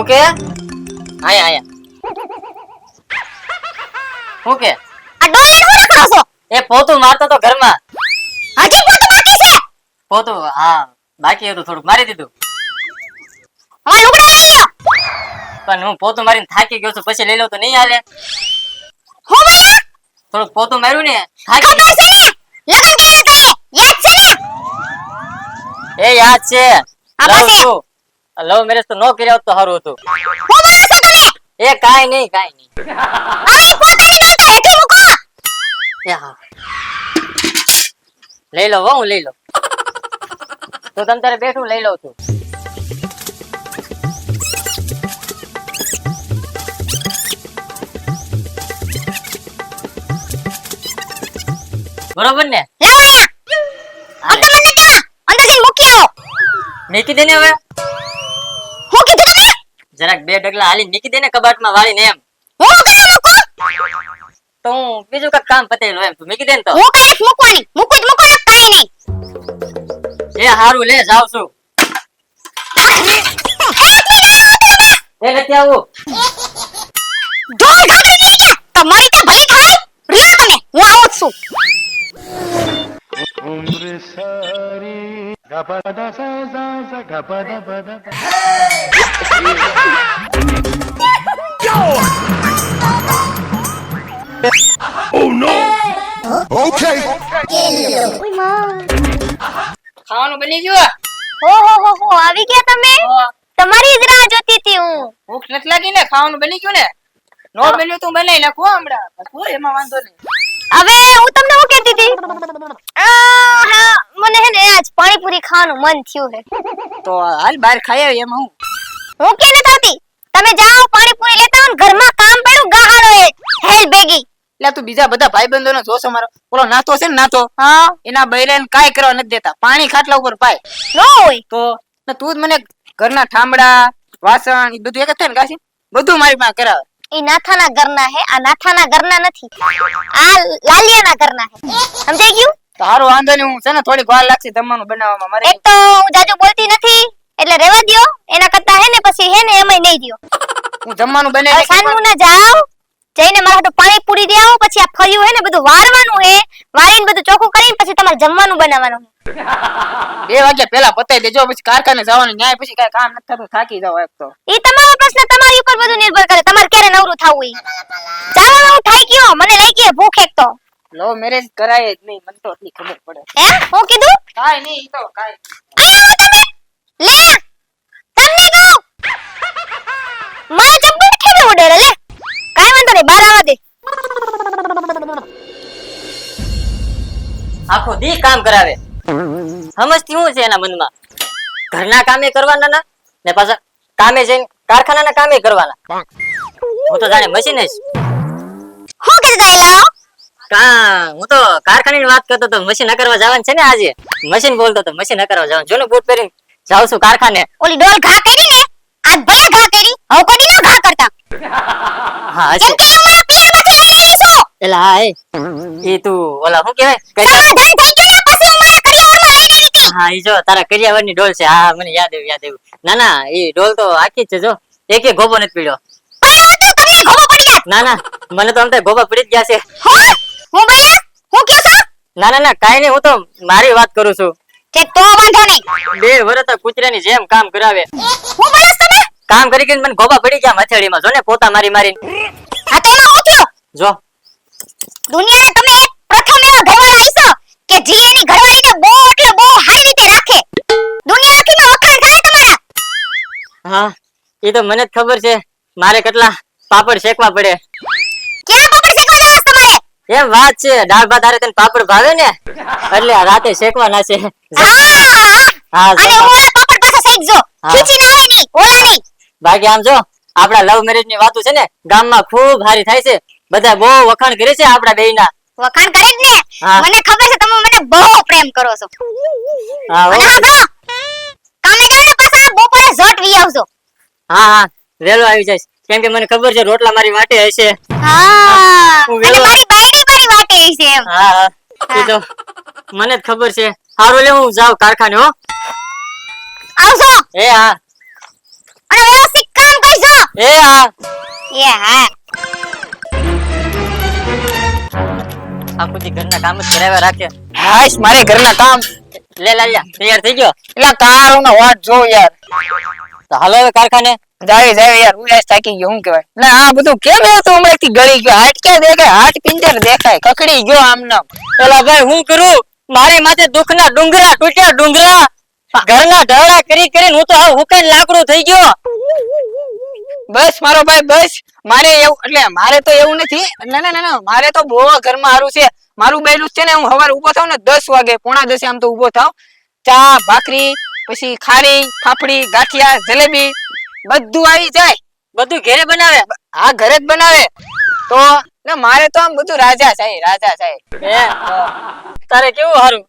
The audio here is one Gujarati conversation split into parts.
ઓકે આયા આયા ઓકે આ ડોલે શું કરો છો? એ પોતું મારતો તો ઘરમાં. હજી પોતું બાકી છે? પોતું હા બાકી હતું, થોડુંક મારી દીધું. હવે લુગડા લઈ લ્યો. પણ હું પોતું મારીને થાકી ગયો છું, પછી લઈ લઉં તો નહીં હાલે. હું બોલ્યા? થોડુંક પોતું માર્યું ને થાકી ખબર છે ને લગન ક્યારે કરે યાદ છે ને? એ યાદ છે. આ પાસે લવ મેરેજ તો નો કર્યા હોત તો સારું હતું. હું બોલો છો તમે? એ કાઈ નહીં કાઈ નહીં. હવે પોતાની ડોલ તો હેઠું મૂકો. એ હા લઈ લો હું લઈ લો. તો તમ તારે બેઠું લઈ લઉં છું. બરોબર ને? લાવો અહીંયા. અંકલ મને કેવા અંદર જઈને મૂકી આવો. મૂકી દે ને હવે. હું કીધું તમે? જરાક બે ડગલા હાલી મૂકી દે ને કબાટમાં વાળીને એમ. હું કરે મૂકો? તો હું બીજું કઈ કામ પતાવી લઉં એમ. તું મૂકી દે ને તો. હું કઈક મૂકવાની મૂકું જ મૂકો ને કાઈ નહીં. એ હારું લે જાવ છું. એ નથી આવું. ઢોલ ઘાટી દઈ ગયા. તમારી તો ભલી ખાય. રિયો તમે. હું આવું જ છું. उम्र सारी गपदा सा सा गपदा बदा Oh no. Okay. ઓય માં. ખાવાનું બની ગયું? હો આવી ગયા તમે? તમારી જ રાહ જોતી હતી હું. ભૂખ નથી લાગી ને? ખાવાનું બની ગયું ને? નો બન્યું તું બનાવી નાખો હમણાં. કોઈ એમાં વાંધો નહીં. હવે હું તમને શું કહેતી હતી? હા મને હે ને આજ પાણીપુરી ખાવાનું મન થયું છે. તો હાલ બહાર ખાઈ આવી એમાં હું કે નથી આવતી. તમે જાઓ પાણીપુરી લેતા આવો ને ઘરમાં કામ પડ્યું ગહાડો એ હેલ ભેગી. એટલે તું બીજા બધા ભાઈબંધોને જોશો મારો ઓલો નાતો છે ને નાતો હા એના બૈરાને કાઈ કરવા નથી દેતા. પાણી ખાટલા ઉપર પાય નો હોય તો ને તું જ મને ઘરના ઠામડા વાસણ ઈ બધું એક જ થાય ને કાશી બધું મારી પાસે કરાવે. ઈ નાથાના ઘરના હે. આ નાથાના ઘરના નથી. આ લાલિયાના ઘરના હે. સમજાઈ ગયું? તારો વાંધો નહીં. હું છે ને થોડીક વાર લાગશે જમવાનું બનાવવામાં મારે. એક તો હું જાજુ બોલતી નથી એટલે રહેવા દ્યો. એના કરતા હે ને પછી હે ને એમાંય નહીં દ્યો. હું જમવાનું હવે બનાવી સાંજનું ના જાવ જઈને મારા હાટુ પાણી પૂરી દે આવો. પછી આ ફર્યું હે ને બધું વારવાનું હે. વારીને બધું ચોખ્ખું કરીને પછી તમારે જમવાનું બનાવવાનું. 2 વાગ્યા પહેલા પતાઈ દેજો. પછી કારખાને જવાનું ન્યાય પછી કઈ કામ નથી થતું. થાકી જાવ એક તો. ઈ તમારો પ્રશ્ન તમારી ઉપર બધું નિર્ભર કરે. તમારે ક્યારે નવરું થાવું ઈ. જાવાનું હું થાઈ ગયો. મને લઈ ગઈ ભૂખ એક તો. લવ મેરેજ કરાય જ નહીં. મને તો એટલી ખબર પડે. હે હું કીધું? કાઈ નહીં ઈ તો કાઈ. આવો તમે લે તમને કહું મારા ચપ્પલ કેવી ઉડે લે. કાઈ વાંધો નહીં બહાર આવવા દે. આખો દી કામ કરાવે. સમજતી હું છે એના મનમાં? ઘરના કામે કરવાના ના ને પાછા કામે જઈને કારખાનાના કામે કરવાના. હું તો જાણે મશીન જ. હું કીધું લાવો હું તો કારખાનાની વાત કરતો તો મશીન કરવા જવાનું છે ને આજે. મશીન બોલતો તો મશીન કરવા જવાનું. જો ને બૂટ પહેરીને જાઉં છું કારખાને. ઓલી ડોલ ઘા કરી ને આજ ભલે ઘા કરી હવે કોઈ દી ઘા કરતા. હા કેમ છે કે હું મારા પિયરમાંથી લઈ આવી છું. એલા હા એ તું ઓલા શું કહેવાય સમાધાન થઈ ગયું ને પછી હું મારા કરિયાવરમાં લઈને આવી હતી. હા ઈ જો તારા કરિયાવરની ડોલ છે. હા મને યાદ આવ્યું. ના ના એ ડોલ તો આખી જ છે. જો એક ગોબો નથી પીડ્યો. પણ તો તમને ઘોબો પડી જાય. ના ના મને તો આમ તો ગોબા પડી જ ગયા છે. હું બોલ્યા હું કયો છો? ના ના ના કાઈ નહીં. હું તો મારી વાત કરું છું. કે તો વાંધો નહીં. 2 વર્ષ કૂતરાની જેમ કામ કરાવે. હું બોલ્યા તમે? કામ કરી કરીને મને ગોબા પડી ગયા મથેડીમાં. જો ને પોતા મારી મારીને. હા તો એમાં હું થયો? જો દુનિયાના તમે એક પ્રથમ એવા ઘરવાળા હશો કે જે એની ઘરવાળીને બહુ એટલે બહુ સારી રીતે રાખે. દુનિયા આખીમાં વખાણ થાય તમારા. હા એ તો મને જ ખબર છે. મારે કેટલા પાપડ શેકવા પડે. ક્યાં પાપડ શેકવા જાવ તમારે? એમ વાત છે. દાળ ભાત હારે તને પાપડ ભાવે ને એટલે આ રાતે શેકવાના છે. હા અને ઓલા પાપડ પાછા શેકજો. ખીચી ના આવે ની ઓલા ની. બાકી આમ જો આપડા લવ મેરેજ ની વાતો છે ને ગામમાં ખૂબ સારી થાય છે. બધા બહુ વખાણ કરે છે આપડા બેયના. વખાણ કરે જ ને. મને ખબર છે તમે મને બહુ પ્રેમ કરો છો. હા અને હા કામે જાવ ને પાછા બપોરે જલ્દી આવજો. હા હા વેલો આવી જઈશ કેમ કે મને ખબર છે રોટલા મારી વાટે હશે. હા હું અને વેલો- મારી બાયડી મારી વાટે છે એમ. હા હા એ તો મને જ ખબર છે. હારું લે હું જાઉં કારખાને હો. આવજો એ હા અને વ્યવસ્થિત કામ કરજો. એ હા. એ હા. આખું દી ઘરના કામ જ કરાવ્યા રાખે. હાશ મારે ઘરના કામ લે લાલ્યા તૈયાર થઈ ગયો. એટલે તારો નો વાટ જો યાર. તો હાલો હવે કારખાને. જાય જાય યાર ઉલાસ થાકી ગયો હું કહેવાય ના આ બધું કેમ એવું તો હમણાં થી ગળી ગયો હાથ ક્યાં દેખાય હાથ પિંજર દેખાય કકડી ગયો આમ નામ. એલા ભાઈ હું કરું મારે માથે દુઃખના ડુંગરા તૂટ્યા ડુંગરા. ઘરના ઢળા કરી કરીને હું તો હાવ હુકાઈને લાકડું થઈ ગયો. બસ મારો ભાઈ બસ મારે એવું એટલે મારે તો એવું નથી ના ના ના ના મારે તો બહુ ઘરમાં સારું છે મારું બેલું છે ને હું સવારે ઊભો થાવ ને 10 વાગે 9:30 આમ તો ઊભો થાવ ચા ભાખરી પછી ખારી ફાફડી ગાંઠિયા જલેબી બધું આવી જાય. બધું ઘેરે બનાવે. આ ઘરે જ બનાવે તો ને મારે તો આમ બધું રાજા છે રાજા છે. હે તારે કેવું હારું.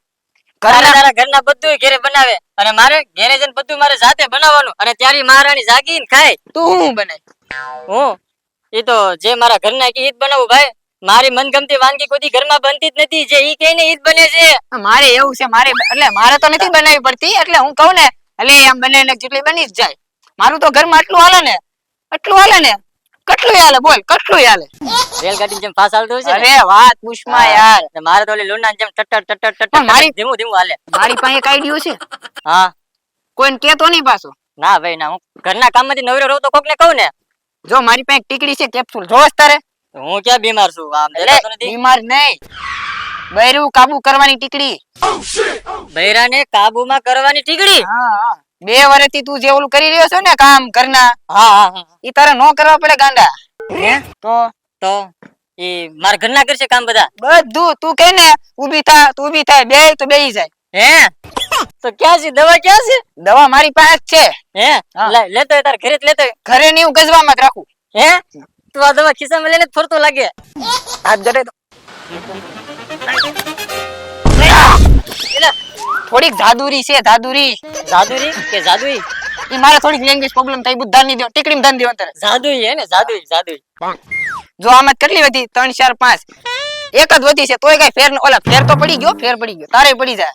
તારા ઘરના બધું ઘેરે બનાવે અને મારે ઘેરે જઈને બધું મારે જાતે બનાવવાનું અને ત્યારે મહારાણી જાગીને ખાય. તું હું બનાય હું એ તો જે મારા ઘરના કે ઈ જ બનાવું ભાઈ. મારી મનગમતી વાનગી કોઈ દી ઘરમાં બનતી જ નથી જે ઈ કહે ને ઈ જ બને છે. મારે એવું છે મારે એટલે મારે તો નથી બનાવવી પડતી એટલે હું કહું ને એટલે આમ બને ને જેટલી બની જ જાય મારું તો ઘરમાં આટલું હાલે ને કેટલું હાલે બોલ કેટલું હાલે રેલગાડી જેમ ફાસ હાલતો હોય છે ને. અરે વાત પુષ્મા યાર ને મારે તો ઓલી લુંડાની જેમ ટટર ટટર ટટર પણ મારી- ધીમું ધીમું હાલે. મારી પાસે એક આઈડિયો છે હા કોઈને કેતો નહીં પાછો ના ભાઈ ના હું ઘરના કામમાંથી નવરો રહું તો કોકને કહું ને. જો મારી પાસે એક ટીકડી છે કેપ્સ્યુલ જોશ તારે હું ક્યાં બીમાર છું આમ એટલે દેખાતો નથી. બીમાર નહીં બૈરું કાબુ કરવાની ટીકડી બૈરાને કાબુમાં કરવાની ટીકડી. હા હા 2 વર્ષથી તું જે ઓલું કરી રહ્યો છો ને કામ ઘરના હા હા હા ઈ તારે નો કરવા પડે ગાંડા હે તો ઈ મારા ઘરના કરશે કામ બધા. બધું તું કહે ને ઊભી થા તું ઊભી થાય બે તો બેહી જાય હે તો ક્યાં છે દવા ક્યાં છે. દવા મારી પાસે જ છે હે હા. લેતો હોય તાર ઘરે જ લેતો હોય. ઘરે ની હું ગજવામાં જ રાખું હે તું આ દવા ખિસ્સામાં લઈને જ ફરતો લાગે. હાથ જડે તો એલા થોડીક જાદુરી છે જાદુરી જાદુરી કે જાદુઈ. ઈ મારે થોડીક લેંગ્વેજ પ્રોબ્લેમ થાય બધું ધાન ની દો ટીકડી ધાન દેવા તારે જાદુઈ હે ને જાદુઈ જાદુઈ. જો આમાં કેટલી વધી 3 4 5 એક જ વધી છે તોય કઈ ફેર ઓલા ફેર તો પડી ગયો તારે પડી જાય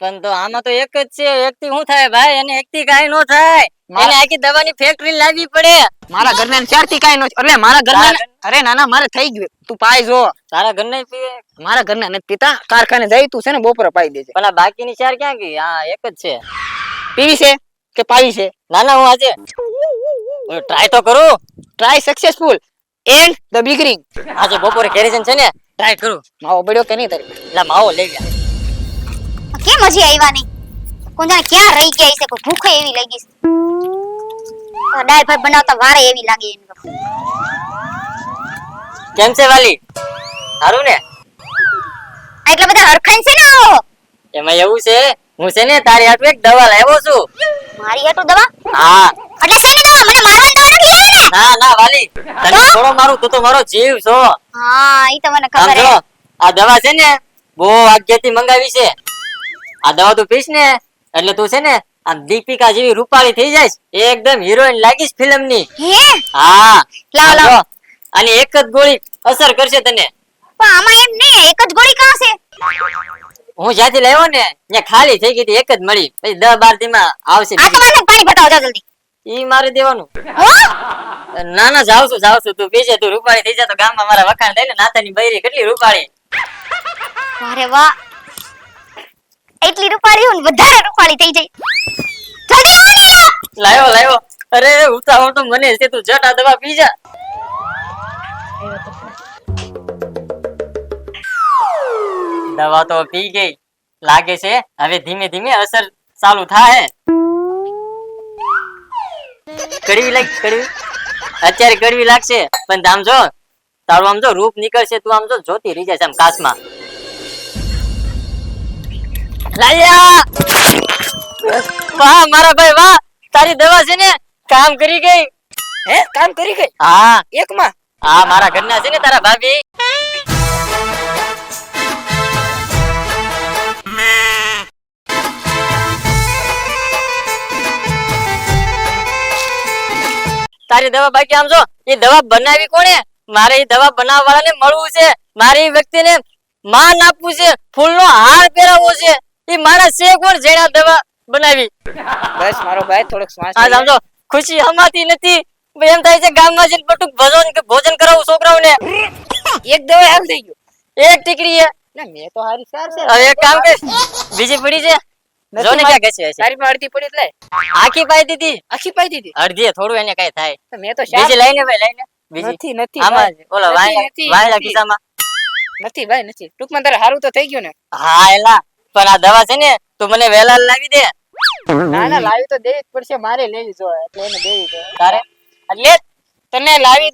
પણ તો આમાં તો એક જ છે એક થી શું થાય ભાઈ એને એક થી કાઈ નો થાય. એને આખી દવાની ફેક્ટરી લાવવી પડે. મારા ઘરના 4 થી કાઈ નો એટલે મારા ઘરના અરે નાના મારે થઈ ગયું તું પાઈ જો તારા ઘરના પીવે મારા ઘરના નથી પીતા કારખાને જઈ તું છે ને બપોરે પાઈ દેજે પણ આ બાકીની ચાર ક્યાં ગઈ. હા એક જ છે. પીવી છે કે પાવી છે ના ના હું આજે ટ્રાય તો કરું. Try successful and the beginning આજે બપોરે ઘરે જઈને છે ને ટ્રાય કરું. માવો બળ્યો કે નહીં તારી એટલે માવો લઈ ગયા. કેમ હજી આવ્યા નહીં? કોણ જાણે ક્યાં રહી ગયા છે? કોઈ ભૂખે એવી લાગી છે. દાળ ભાત બનાવતા વારે એવી લાગે એમ. કેમ છે વાલી સારું ને. એટલા બધા હરખાઈ છે ને આવો. એમાં એવું છે હું છે ને તારી હાટુ એક દવા લાવ્યો છું. મારી હાટુ દવા? હા એટલે શેની દવા? મને મારવાની દવા નથી લેવી ને? ના ના વાલી તને થોડો મારું તું તો મારો જીવ છો. હા ઈ તો મને આમ ખબર જો છે. આ દવા છે ને બહુ આગેથી મંગાવી છે. આ દવા તું પીશ ને એટલે તું છે ને આમ દીપિકા જેવી રૂપાળી થઈ જાઈશ. એકદમ હિરોઈન લાગીશ ફિલ્મ ની. હે? હા લાવ, આમ લાવ. જો, આની એક જ ગોળી અસર કરશે તને. પણ આમાં એમ નહીં એક જ ગોળી કાં છે? હું જ્યાંથી લાવ્યો ને ત્યાં ખાલી થઈ ગઈ હતી એક જ મળી પછી 10-12 દીમાં આવશે આ તો મને પાણી પટાવો જા જલ્દી. ઈ મારે દેવાનું. હો? ના ના જાવ છું તું પીજે તું રૂપાળી થઈ જા તો ગામમાં મારા વખાણ થાય ને નાતાની બૈરી કેટલી રૂપાળી. અરે વાહ. એટલી રૂપાળી હું વધારે રૂપાળી થઈ જઈ. જલ્દી આવો ને. લાવ્યો અરે ઉતાવળ તો મને છે તું જટ આ દવા પી જા. દવા તો પી ગઈ લાગે છે હવે ધીમે ધીમે અસર ચાલુ થાય. કડવી અત્યારે કડવી લાગશે પણ આમ જો તારું આમ જો રૂપ નીકળશે તું આમ જો જોતી રહી જાય આમ કાચમાં. લાયા વાહ મારા ભાઈ વાહ તારી દવા છે ને કામ કરી ગઈ. હે કામ કરી ગઈ હા એકમાં હા મારા ઘરના છે ને તારા ભાભી તારી દવા બાકી આમ જો એ દવા બનાવી કોણે? મારે એ દવા બનાવવા વાળાને મળવું છે. મારે એ વ્યક્તિને માન આપવું છે, ફૂલનો હાર પહેરાવવો છે. એ માણસ છે કોણ જેણે આ દવા બનાવી? બસ મારો ભાઈ થોડોક શ્વાસ આ લઈ લે. સમજો ખુશી હમાતી નથી. એમ થાય છે ગામમાં જઈને બટુક ભોજન કરાવું છોકરાઓને. એક દવા હાલ થઈ ગયું. એક ટીકડી છે. ના મેં તો હારી સાર છે. હવે એક કામ કર, બીજી પડી છે જો ને ક્યાં ઘસી હશે. તારી માં અડધી પડી એટલે આખી પાઈ દીધી, આખી પાઈ દીધી. અડધી થોડું એને કઈ થાય. તો મેં તો શાક બીજી લઈને ભાઈ લઈને બીજી નથી નથી આમાં ભાઈ. જ. ઓલો નથી, વાયલા નથી. ખિસ્સામાં. નથી ભાઈ નથી. ટૂંકમાં તારે હારું તો થઈ ગયું ને. હા એલા પણ આ દવા છે ને તું મને વહેલા લાવી દે. ના ના લાવી તો દેવી જ પડશે. મારે લેવી જોઈએ એટલે એને દેવી જોઈએ. તારે એટલે તને લાવી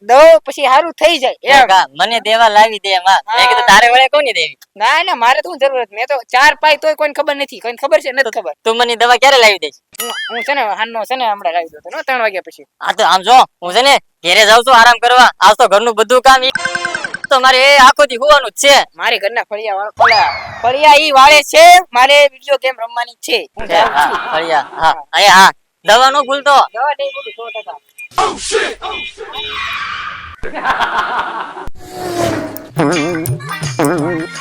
દો પછી હારું થઈ જાય એમ. મને દેવા લાવી દે એમાં. મેં કીધું તારે વળે કોની દેવી? ના ના મારે તો શું જરૂરત. મેં તો 4 પાઈ તોય કોઈને ખબર નથી. કોઈને ખબર છે નથી ખબર. તું મને દવા ક્યારે લાવી દઈશ? હું છે ને હાનનો છે ને હમણાં લાવી દઉં. 3 વાગ્યા પછી. આ તો આમ જો હું છે ને ઘેરે જાઉં છું આરામ કરવા. આજ તો ઘરનું બધું કામ તો મારે એ આખો દી હોવાનું જ છે. મારે ઘરના ફળિયા ઈ વાળે છે. મારે વિડિયો ગેમ રમવાની છે. હું જાઉં હા, છું. ફળિયા. હા અહીંયા હા દવા નો ભૂલતો. દવા દઈ બોલું 100%.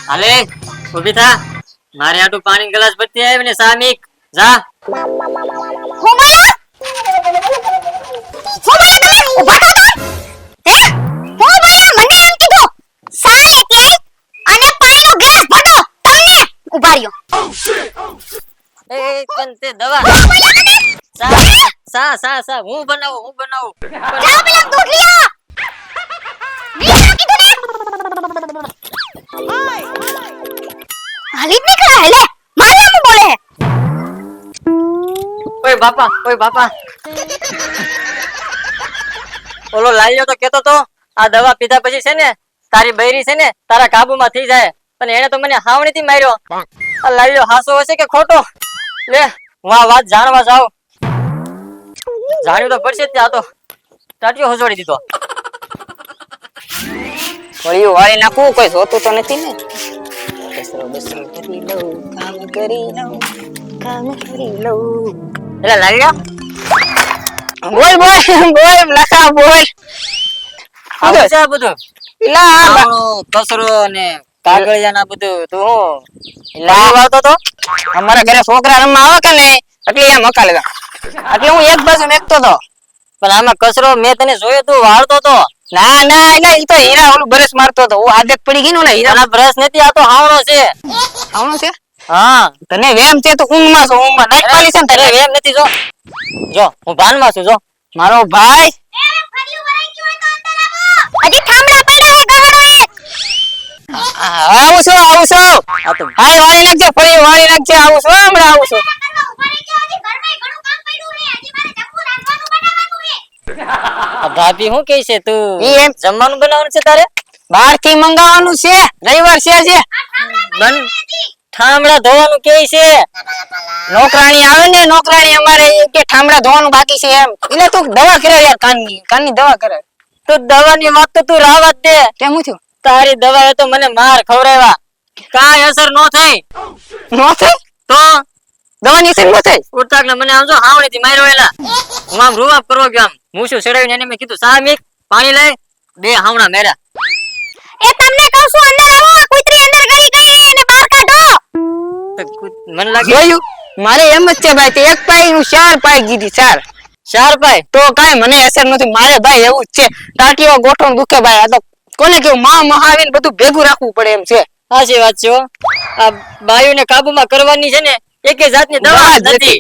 હાલે ઉભી થા. મારે આટલું પાણી ગ્લાસ ભરતી આવી ને સામિક જા. હું બોલ્યા? ઉભા થા તા. હે? હું બોલ્યા? મને એમ કીધું. સાલે ક્યાંય અને પાણીનો ગ્લાસ ભરતો. તમને ઉભા રહ્યો. એ પણ તે દવા સા હું બનાવું જાઓ પેલા દૂધ લઈ આવો. મેં કીધું ને. હાલી જ નીકળ્યા હે લે. મારે આમ બોલે હે. ઓય બાપા ઓલો લાલ્યો તો કેતો તો આ દવા પીધા પછી છે ને તારી બૈરી છે ને તારા કાબુમાં થઈ જાય. પણ એને તો મને હાવણીથી માર્યો. આ લાલ્યો હાસો હશે કે ખોટો? લે હું આ વાત જાણવા જાઉં. જાણ્યું તો પડશે જ. ત્યાં તો ટાટિયો હસોડી દીધો. ફળિયું વાળી નાખું. કોઈ જોતું તો નથી ને. કસરો બસરો કરી લઉં. કામ કરી લઉં. એટલે લાલ્યો બોલ લખા બોલ. આવું છે આ બધું લા આવણો, કસરો ને કાગળિયા ના બધું તું હું લા વાવતો તો? અમારા ઘરે છોકરા રમવા આવે કે ને એટલે એમ મકા લગા. એટલે હું એક બાજુ મેકતો તો. પણ આમાં કસરો મેં તને જોયો તું વાળતો તો. ના ના એટલે ઈ તો હીરા ઓલું બરસ મારતો તો. હું આદત પડી ગઈ ને હીરા. આના બ્રશ નથી, આ તો હાવણો છે. આવણો છે. હા તને વેમ છે તો ઊંઘમાં છો. ઊંઘમાં નાઈટ પાલી છે ને અરે તારે. એમ નથી. જો હું ભાનમાં છું. જો મારો ભાઈ હજી થાંભલા પડ્યા હે ગહાડો એક. આવું છું આ તો હાય વાળી નાખજે. ફળી વાળી નાખજે. આવું છું હમણાં આવું છું. આ ભાભી શું કહે છે? તું ઈ એમ જમવાનું બનાવવાનું છે તારે? બહાર થી મંગાવવાનું છે. રવિવાર છે જે. બન ઠામડા ધોવાનું કે છે. નોકરાણી આવે ને નોકરાણી અમારે એ કે ઠામડા ધોવાનું બાકી છે એમ. એટલે તું દવા કરે યાર. કાનની દવા કરે. તો દવાની વાત તો તું રાવા જ દે. કેમ હું થયું? તારી દવાએ તો મને માર ખવડાવ્યા. કાંઈ અસર નો થઈ નો થાય તો દવાની અસર નો થાય. ઉઠતાક ને મને આમ જો હાવણી થી માર્યો. એલા હું આમ રૂવાબ કરવા ગયો. આમ મૂછું ચડાવીને એને મેં કીધું સામિક પાણી લઈ. 2 હાવણા મેરા. એ તમને કહું છું અંદર આવો. આ કૂતરી અંદર ગઈ ગઈ એને બહાર કાઢો. મને લાગે જોયું મારે એમ જ છે ભાઈ. તે એક પાઈ હું 4 પાઈ કીધી 4. 4 પાય. તો કાઈ મને અસર નથી. મારે ભાઈ એવું જ છે. ટાટીઓ ગોઠણ દુખે ભાઈ. આ તો કોને કેવું મહાવીને બધું ભેગું રાખવું પડે એમ છે. સાચી વાત છે હો. આ બાયુને કાબુમાં કરવાની છે ને એકે જાતની દવા જ નથી.